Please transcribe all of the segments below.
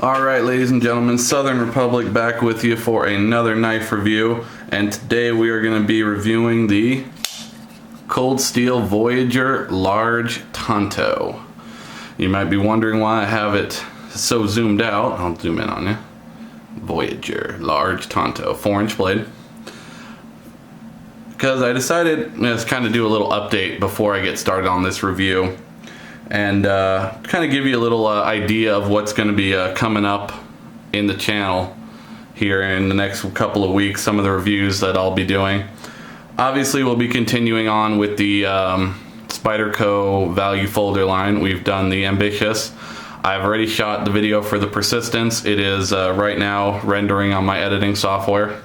Alright, ladies and gentlemen, Southern Republic back with you for another knife review, and today we are going to be reviewing the Cold Steel Voyager Large Tanto. You might be wondering why I have it so zoomed out. I'll zoom in on you. Voyager Large Tanto, 4-inch blade. Because I decided to kind of do a little update before I get started on this review. And kind of give you a little idea of what's going to be coming up in the channel here in the next couple of weeks, some of the reviews that I'll be doing. Obviously we'll be continuing on with the Spyderco value folder line. We've done the Ambitious. I've already shot the video for the Persistence. It is right now rendering on my editing software.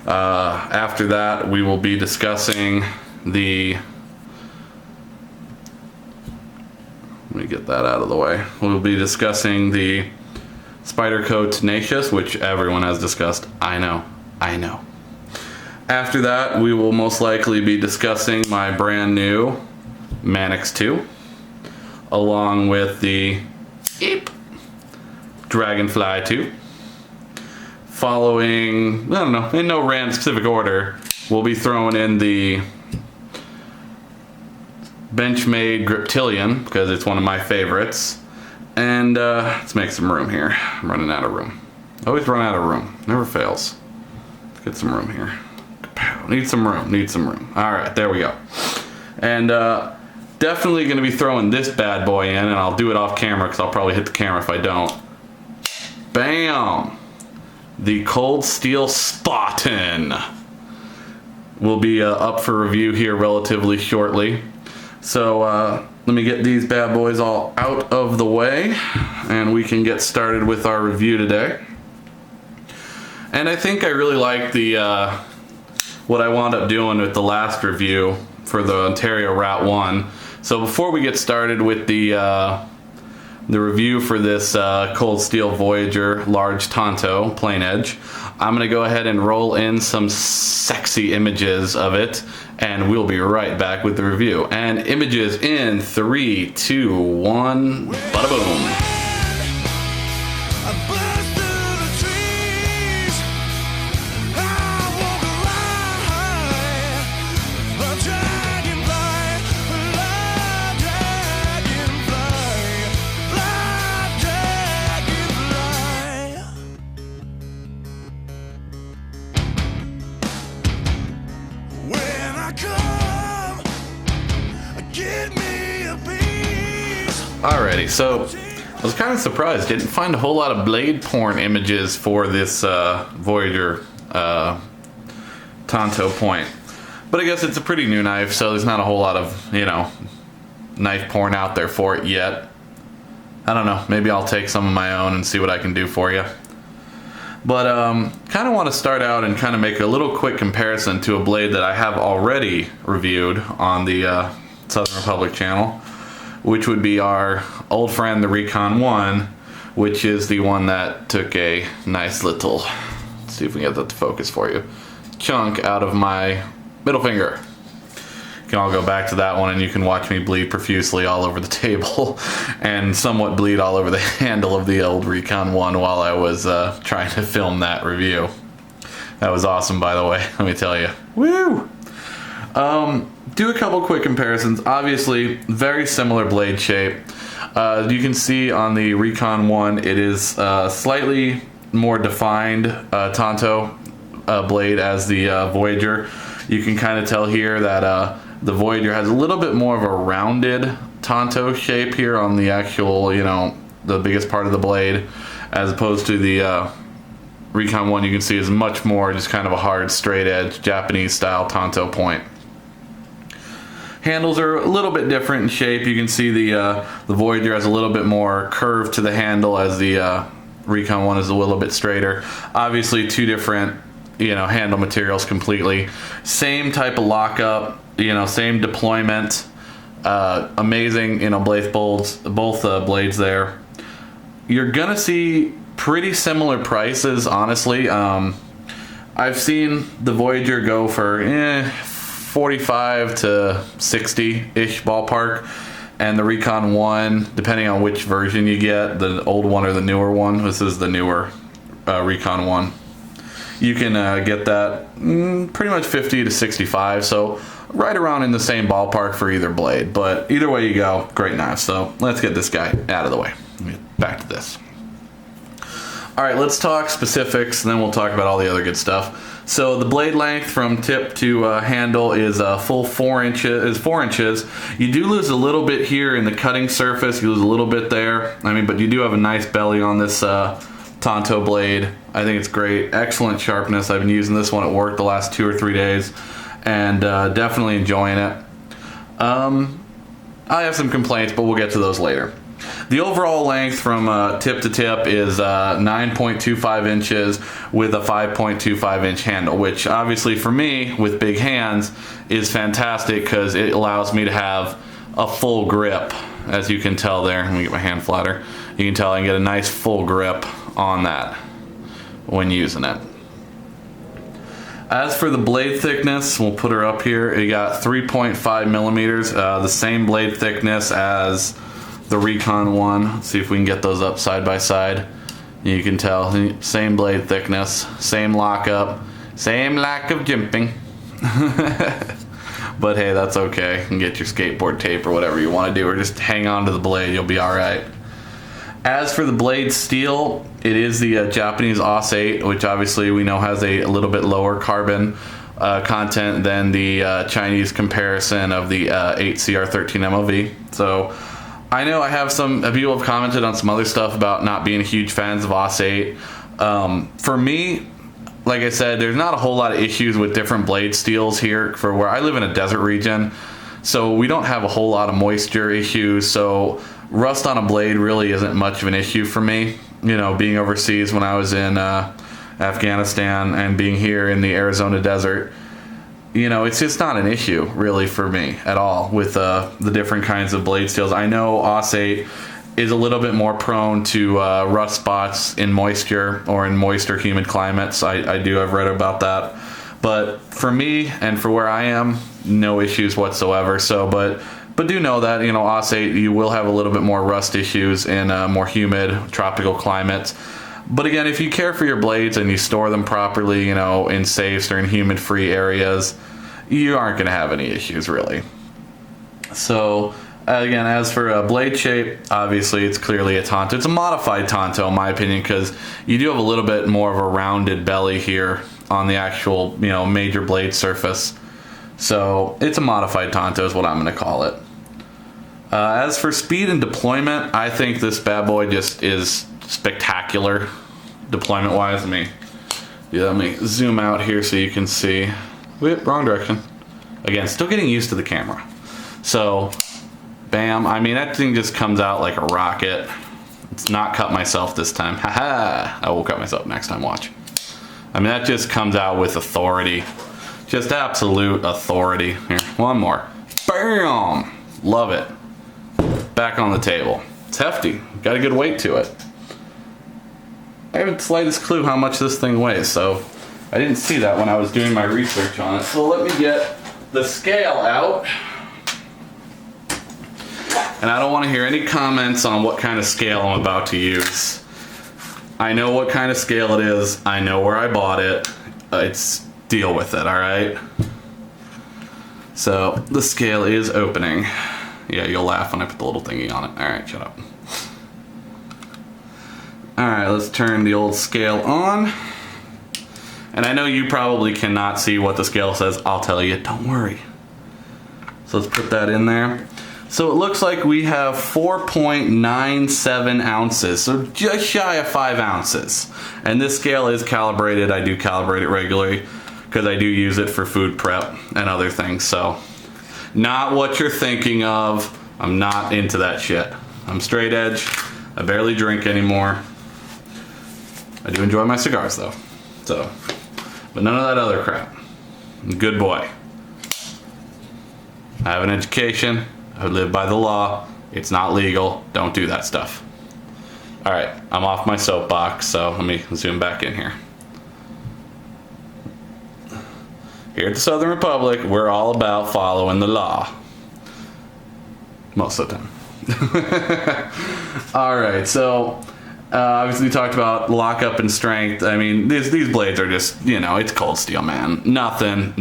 After that we will be discussing the... Let me get that out of the way. We'll be discussing the Spyderco Tenacious, which everyone has discussed. I know. After that, we will most likely be discussing my brand new Manix 2, along with the Dragonfly 2. Following, I don't know, in no random specific order, we'll be throwing in the Benchmade Griptilian, because it's one of my favorites. And let's make some room here. I'm running out of room. Always run out of room. Never fails. Let's get some room here. Need some room. Alright, there we go. And definitely going to be throwing this bad boy in, and I'll do it off camera because I'll probably hit the camera if I don't. Bam! The Cold Steel Spartan will be up for review here relatively shortly. So let me get these bad boys all out of the way and we can get started with our review today. And I think I really like the what I wound up doing with the last review for the Ontario Rat 1. So before we get started with the review for this Cold Steel Voyager Large Tanto Plain Edge, I'm going to go ahead and roll in some sexy images of it, and we'll be right back with the review. And images in 3, 2, 1, bada boom. Alrighty, so I was kind of surprised. Didn't find a whole lot of blade porn images for this Voyager Tanto point. But I guess it's a pretty new knife, so there's not a whole lot of, you know, knife porn out there for it yet. I don't know, maybe I'll take some of my own and see what I can do for you. But kind of want to start out and kind of make a little quick comparison to a blade that I have already reviewed on the Southern Republic channel, which would be our old friend, the Recon 1, which is the one that took a nice little, let's see if we can get that to focus for you, chunk out of my middle finger. You can all go back to that one and you can watch me bleed profusely all over the table and somewhat bleed all over the handle of the old Recon 1 while I was trying to film that review. That was awesome, by the way, let me tell you. Woo! Do a couple quick comparisons. Obviously, very similar blade shape. You can see on the Recon 1, it is slightly more defined Tanto blade as the Voyager. You can kind of tell here that the Voyager has a little bit more of a rounded Tanto shape here on the actual, you know, the biggest part of the blade, as opposed to the Recon 1 you can see is much more just kind of a hard, straight edge, Japanese style Tanto point. Handles are a little bit different in shape. You can see the Voyager has a little bit more curve to the handle, as the Recon 1 is a little bit straighter. Obviously two different, you know, handle materials completely. Same type of lockup, you know, same deployment. Amazing, you know, both blades there. You're gonna see pretty similar prices, honestly. I've seen the Voyager go for 45 to 60-ish ballpark. And the Recon 1, depending on which version you get, the old one or the newer one, this is the newer Recon 1. You can get that pretty much 50 to 65, so right around in the same ballpark for either blade. But either way you go, great knife. So let's get this guy out of the way. Back to this. All right, let's talk specifics, and then we'll talk about all the other good stuff. So the blade length from tip to handle is a full 4 inches. You do lose a little bit here in the cutting surface. You lose a little bit there. I mean, but you do have a nice belly on this Tanto blade. I think it's great. Excellent sharpness. I've been using this one at work the last 2 or 3 days, and definitely enjoying it. I have some complaints, but we'll get to those later. The overall length from tip to tip is 9.25 inches with a 5.25 inch handle, which obviously for me with big hands is fantastic because it allows me to have a full grip. As you can tell there, let me get my hand flatter. You can tell I can get a nice full grip on that when using it. As for the blade thickness, we'll put her up here. You got 3.5 millimeters, the same blade thickness as the Recon 1. Let's see if we can get those up side by side. You can tell, same blade thickness, same lockup, same lack of jimping. But hey, that's okay. You can get your skateboard tape or whatever you want to do, or just hang on to the blade, you'll be alright. As for the blade steel, it is the Japanese AUS 8, which obviously we know has a little bit lower carbon content than the Chinese comparison of the 8CR13 MOV. So I know I have some people have commented on some other stuff about not being huge fans of AUS 8. For me, like I said, there's not a whole lot of issues with different blade steels here for where I live in a desert region. So we don't have a whole lot of moisture issues. So rust on a blade really isn't much of an issue for me. You know, being overseas when I was in Afghanistan and being here in the Arizona desert, you know, it's just not an issue really for me at all with the different kinds of blade steels. I know AUS 8 is a little bit more prone to rust spots in moisture or in moist or humid climates. I've read about that. But for me and for where I am, no issues whatsoever. So, but do know that, you know, AUS 8, you will have a little bit more rust issues in more humid tropical climates. But again, if you care for your blades and you store them properly, you know, in safes or in humid-free areas, you aren't going to have any issues, really. So, again, as for blade shape, obviously it's clearly a Tanto. It's a modified Tanto, in my opinion, because you do have a little bit more of a rounded belly here on the actual, you know, major blade surface. So, it's a modified Tanto is what I'm going to call it. As for speed and deployment, I think this bad boy just is spectacular deployment wise. Let me zoom out here so you can see. Whoop, wrong direction. Again, still getting used to the camera. So, bam. I mean, that thing just comes out like a rocket. It's not cut myself this time. Haha. I will cut myself next time, watch. I mean, that just comes out with authority. Just absolute authority. Here, one more. Bam! Love it. Back on the table. It's hefty. Got a good weight to it. I haven't the slightest clue how much this thing weighs, so I didn't see that when I was doing my research on it. So let me get the scale out. And I don't want to hear any comments on what kind of scale I'm about to use. I know what kind of scale it is. I know where I bought it. It's deal with it, alright? So the scale is opening. Yeah, you'll laugh when I put the little thingy on it. Alright, shut up. Alright, let's turn the old scale on. And I know you probably cannot see what the scale says. I'll tell you, don't worry. So let's put that in there. So it looks like we have 4.97 ounces, so just shy of 5 ounces. And this scale is calibrated. I do calibrate it regularly because I do use it for food prep and other things. So not what you're thinking of. I'm not into that shit. I'm straight edge. I barely drink anymore. I do enjoy my cigars though. So, but none of that other crap. I'm a good boy. I have an education. I live by the law. It's not legal. Don't do that stuff. Alright, I'm off my soapbox, so let me zoom back in here. Here at the Southern Republic, we're all about following the law. most of the time. All right, so obviously we talked about lockup and strength. I mean, these blades are just, it's cold steel, man. Nothing.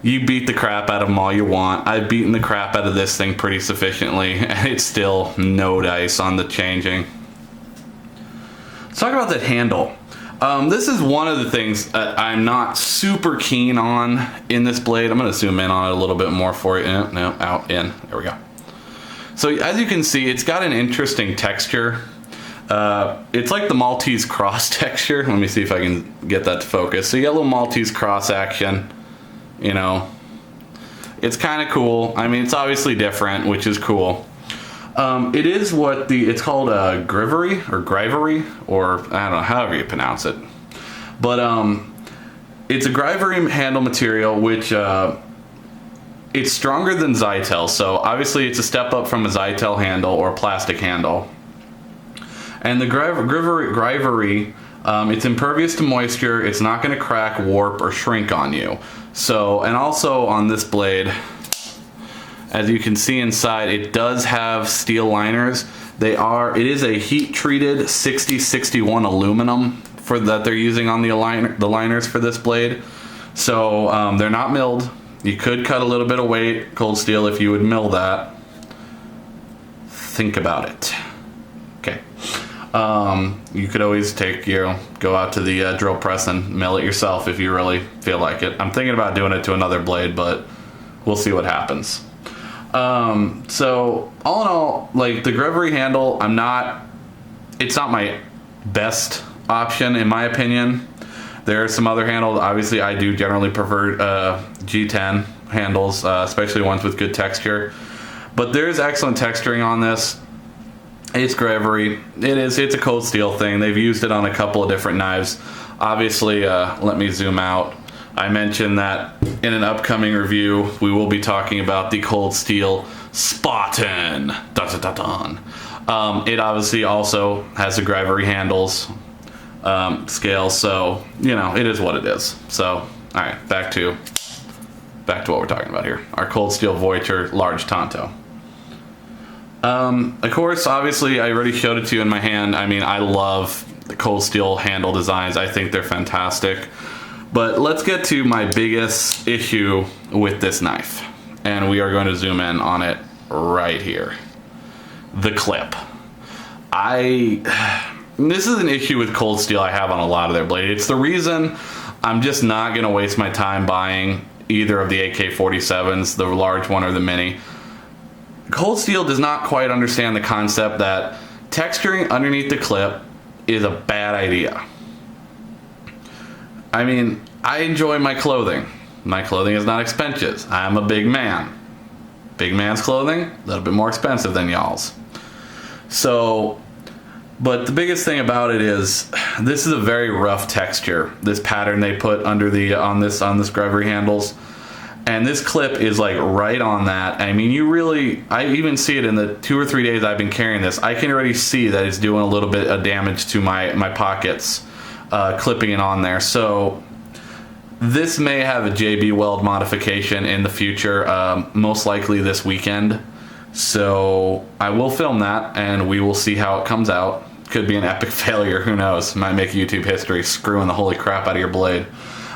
You beat the crap out of them all you want. I've beaten the crap out of this thing pretty sufficiently, and it's still no dice on the changing. Let's talk about that handle. This is one of the things I'm not super keen on in this blade. I'm going to zoom in on it a little bit more for you. No, out, in. There we go. So as you can see, it's got an interesting texture. It's like the Maltese cross texture. Let me see if I can get that to focus. So you got a little Maltese cross action. It's kind of cool. I mean, it's obviously different, which is cool. It is what it's called grivery, or I don't know, however you pronounce it. But it's a grivery handle material, which it's stronger than Zytel. So obviously it's a step up from a Zytel handle or a plastic handle. And the grivery, it's impervious to moisture. It's not going to crack, warp, or shrink on you. So, and also on this blade, as you can see inside, it does have steel liners. It is a heat treated 6061 aluminum that they're using on the liners for this blade. So they're not milled. You could cut a little bit of weight, cold steel, if you would mill that. Think about it. Okay. You could always go out to the drill press and mill it yourself if you really feel like it. I'm thinking about doing it to another blade, but we'll see what happens. So all in all, like the grivery handle, it's not my best option in my opinion. There are some other handles. Obviously I do generally prefer G10 handles, especially ones with good texture, but there's excellent texturing on this. It's grivery. It's a cold steel thing. They've used it on a couple of different knives. Obviously, let me zoom out. I mentioned that in an upcoming review, we will be talking about the cold steel Spartan. It obviously also has the grivery handles scale, so it is what it is. So, all right, back to what we're talking about here. Our cold steel Voyager large Tanto. Of course, obviously, I already showed it to you in my hand. I mean, I love the cold steel handle designs. I think they're fantastic. But let's get to my biggest issue with this knife. And we are going to zoom in on it right here. The clip. This is an issue with cold steel I have on a lot of their blades. It's the reason I'm just not going to waste my time buying either of the AK-47s, the large one or the mini. Cold steel does not quite understand the concept that texturing underneath the clip is a bad idea. I mean, I enjoy my clothing. My clothing is not expensive. I'm a big man. Big man's clothing, a little bit more expensive than y'all's. So, but the biggest thing about it is this is a very rough texture. This pattern they put under on this grivery handles. And this clip is like right on that. I mean, I even see it in the 2 or 3 days I've been carrying this. I can already see that it's doing a little bit of damage to my pockets, clipping it on there. So this may have a JB Weld modification in the future, most likely this weekend. So I will film that and we will see how it comes out. Could be an epic failure, who knows? Might make YouTube history, screwing the holy crap out of your blade.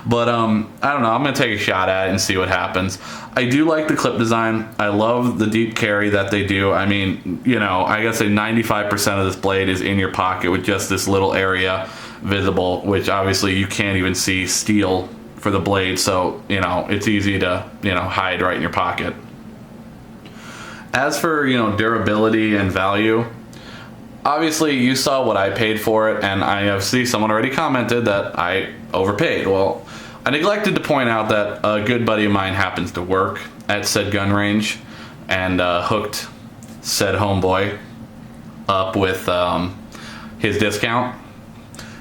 But I don't know, I'm going to take a shot at it and see what happens. I do like the clip design. I love the deep carry that they do. I mean, I gotta say 95% of this blade is in your pocket with just this little area visible, which obviously you can't even see steel for the blade, so it's easy to hide right in your pocket. As for durability and value, obviously you saw what I paid for it, and I see someone already commented that I overpaid. Well, I neglected to point out that a good buddy of mine happens to work at said gun range and hooked said homeboy up with his discount.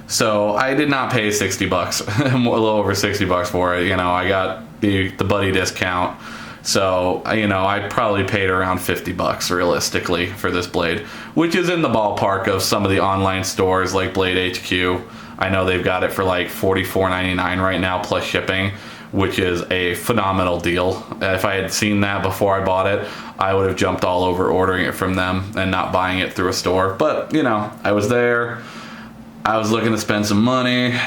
So I did not pay $60, a little over $60 for it. I got the buddy discount. So, I probably paid around $50 realistically for this blade, which is in the ballpark of some of the online stores like Blade HQ. I know they've got it for like $44.99 right now plus shipping, which is a phenomenal deal. If I had seen that before I bought it, I would have jumped all over ordering it from them and not buying it through a store. But, you know, I was there. I was looking to spend some money.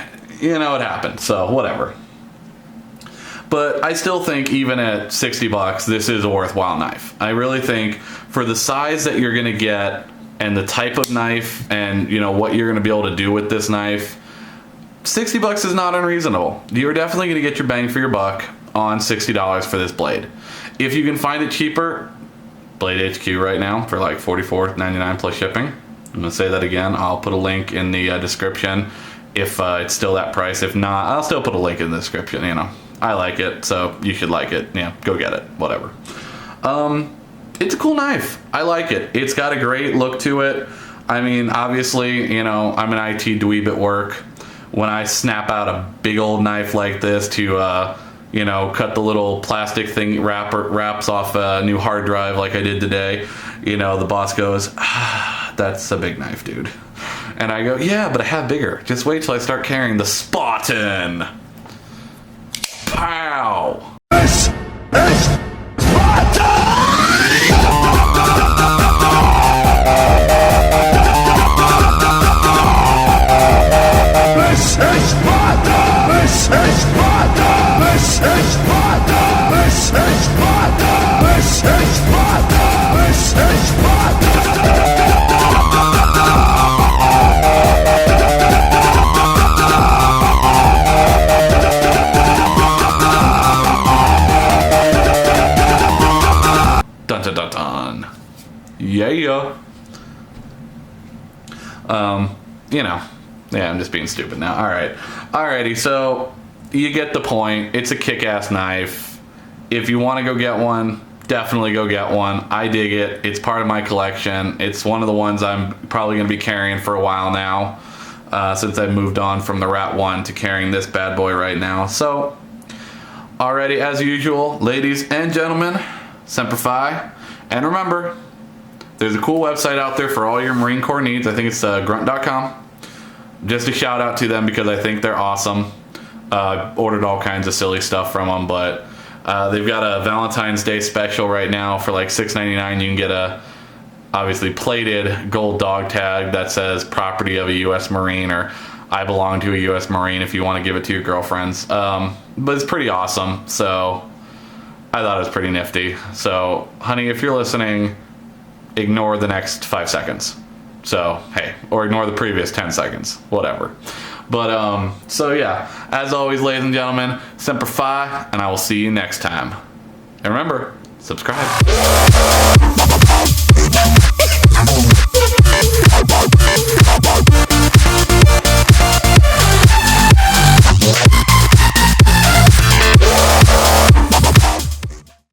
You know, it happened. So, whatever. But I still think even at 60 bucks, this is a worthwhile knife. I really think for the size that you're going to get and the type of knife and, you know, what you're going to be able to do with this knife, 60 bucks is not unreasonable. You're definitely going to get your bang for your buck on $60 for this blade. If you can find it cheaper, Blade HQ right now for like $44.99 plus shipping. I'm going to say that again. I'll put a link in the description if it's still that price. If not, I'll still put a link in the description, you know. I like it, so you should like it. Yeah, go get it. Whatever. It's a cool knife. I like it. It's got a great look to it. I mean, obviously, you know, I'm an IT dweeb at work. When I snap out a big old knife like this to, you know, cut the little plastic thing wraps off a new hard drive like I did today, you know, the boss goes, that's a big knife, dude. And I go, yeah, but I have bigger. Just wait till I start carrying the Spartan. Pow! This is Sparta! This is Sparta! This is Sparta! This is Sparta! This is Sparta! This is Sparta! This is Sparta! Dun dun dun dun. Yeah. You know. Yeah, I'm just being stupid now. Alright. Alrighty, so you get the point. It's a kick-ass knife. If you want to go get one, definitely go get one. I dig it. It's part of my collection. It's one of the ones I'm probably going to be carrying for a while now. Since I've moved on from the Rat 1 to carrying this bad boy right now. So, alrighty, as usual, ladies and gentlemen, Semper Fi. And remember, there's a cool website out there for all your Marine Corps needs. I think it's grunt.com. Just a shout out to them because I think they're awesome. Ordered all kinds of silly stuff from them, but they've got a Valentine's Day special right now for like $6.99. You can get a obviously plated gold dog tag that says property of a U.S. Marine or I belong to a U.S. Marine if you want to give it to your girlfriends. But it's pretty awesome, so I thought it was pretty nifty. So, honey, if you're listening, ignore the next 5 seconds. So, hey, or ignore the previous 10 seconds, whatever. But, so yeah, as always, ladies and gentlemen, Semper Fi, and I will see you next time. And remember, subscribe.